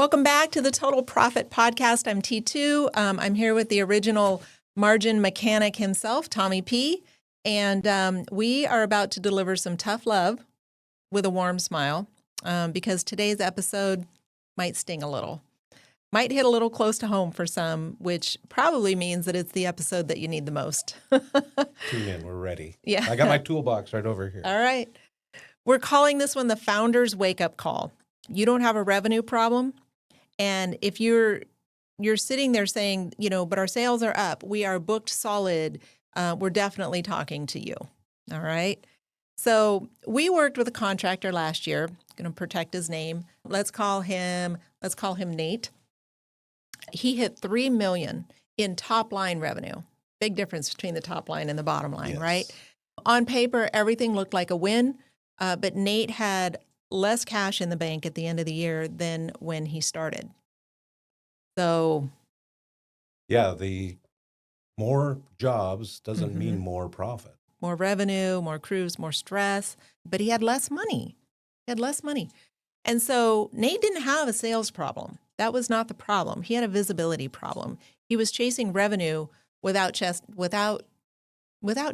Welcome back to the Total Profit Podcast. I'm T2. I'm here with the original margin mechanic himself, Tommy P. And we are about to deliver some tough love with a warm smile because today's episode might sting a little, might hit a little close to home for some, which probably means that it's the episode that you need the most. Tune in. We're ready. Yeah. I got my toolbox right over here. All right. We're calling this one the Founder's Wake-Up Call. You don't have a revenue problem. And if you're sitting there saying, but our sales are up, we are booked solid, we're definitely talking to you. All right. So we worked with a contractor last year, going to protect his name. Let's call him Nate. He hit $3 million in top line revenue. Big difference between the top line and the bottom line, Yes. right? On paper, everything looked like a win, but Nate had less cash in the bank at the end of the year than when he started. So, Yeah, the more jobs doesn't mean more profit. more revenue, more crews, more stress, but he had less money. And so Nate didn't have a sales problem. That was not the problem. He had a visibility problem. He was chasing revenue without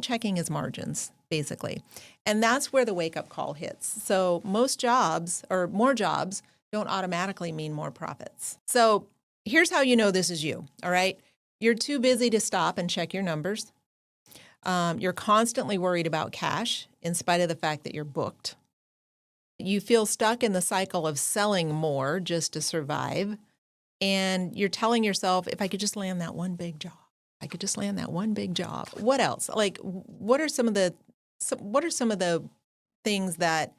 checking his margins, basically. And that's where the wake-up call hits. So most jobs, or more jobs, don't automatically mean more profits. So here's how you know this is you, all right? You're too busy to stop and check your numbers. You're constantly worried about cash in spite of the fact that you're booked. You feel stuck in the cycle of selling more just to survive. And you're telling yourself, if I could just land that one big job. What else? Like, what are some of the things that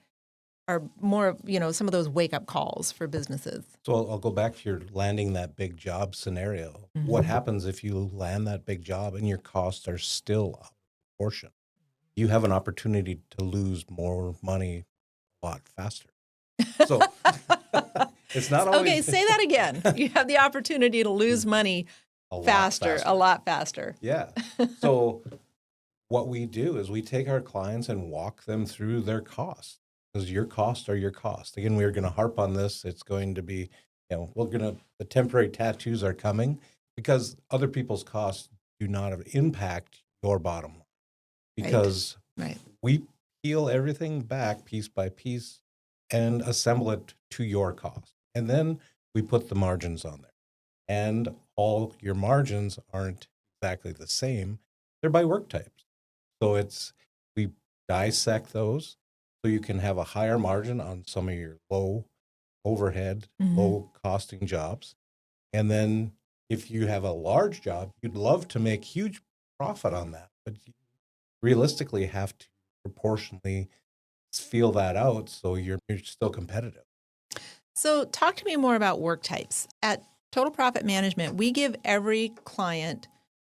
are more of, some of those wake up calls for businesses? So I'll go back to your landing that big job scenario. Mm-hmm. What happens if you land that big job and your costs are still out of proportion? You have an opportunity to lose more money a lot faster. So it's not always... Okay, say that again. You have the opportunity to lose money a lot faster. Yeah. So what we do is we take our clients and walk them through their costs, because your costs are your cost. Again, we're going to harp on this. It's going to be, the temporary tattoos are coming because other people's costs do not impact your bottom line, because we peel everything back piece by piece and assemble it to your cost. And then we put the margins on there. And all your margins aren't exactly the same. They're by work types. So we dissect those so you can have a higher margin on some of your low overhead, low costing jobs. And then if you have a large job, you'd love to make huge profit on that, but you realistically have to proportionally feel that out so you're still competitive. So talk to me more about work types. At Total Profit Management, we give every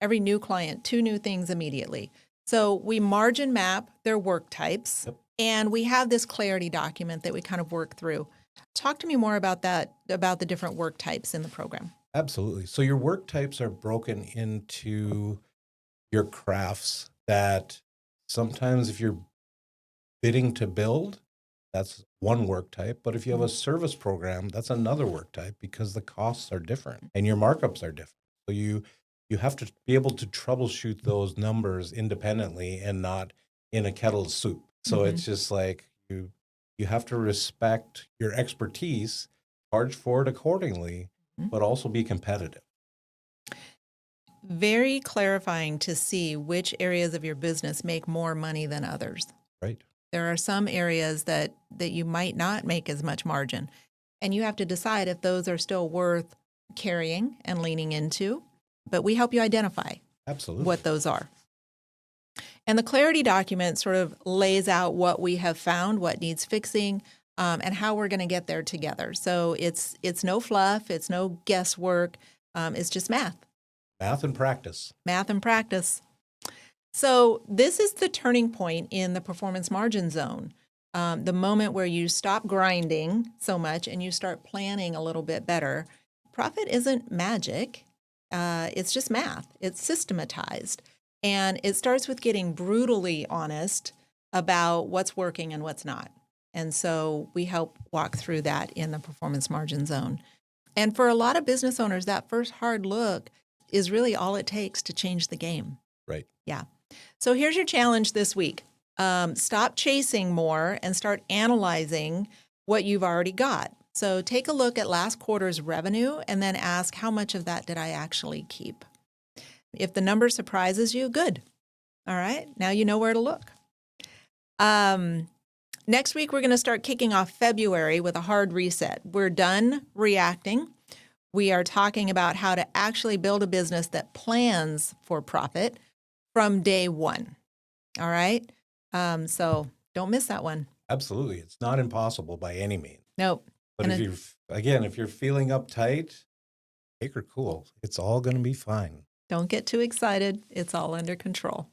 new client, 2 new things immediately. So we margin map their work types, and we have this clarity document that we kind of work through. Talk to me more about that, about the different work types in the program. Absolutely. So your work types are broken into your crafts that sometimes if you're bidding to build, that's one work type. But if you have a service program, that's another work type, because the costs are different and your markups are different. So you have to be able to troubleshoot those numbers independently and not in a kettle of soup. So it's just like you have to respect your expertise, charge for it accordingly, but also be competitive. Very clarifying to see which areas of your business make more money than others. Right. There are some areas that you might not make as much margin, and you have to decide if those are still worth carrying and leaning into. But we help you identify what those are. And the clarity document sort of lays out what we have found, what needs fixing, and how we're going to get there together. So it's no fluff, it's no guesswork, it's just math. Math and practice. So this is the turning point in the performance margin zone, the moment where you stop grinding so much and you start planning a little bit better. Profit isn't magic. It's just math. It's systematized. And it starts with getting brutally honest about what's working and what's not. And so we help walk through that in the performance margin zone. And for a lot of business owners, that first hard look is really all it takes to change the game. Right. Yeah. So here's your challenge this week. Stop chasing more and start analyzing what you've already got. So take a look at last quarter's revenue and then ask, how much of that did I actually keep? If the number surprises you, good. All right. Now you know where to look. Next week, we're going to start kicking off February with a hard reset. We're done reacting. We are talking about how to actually build a business that plans for profit from day one. All right. So don't miss that one. Absolutely. It's not impossible by any means. Nope. But And if you're feeling uptight, take her cool. It's all going to be fine. don't get too excited. It's all under control.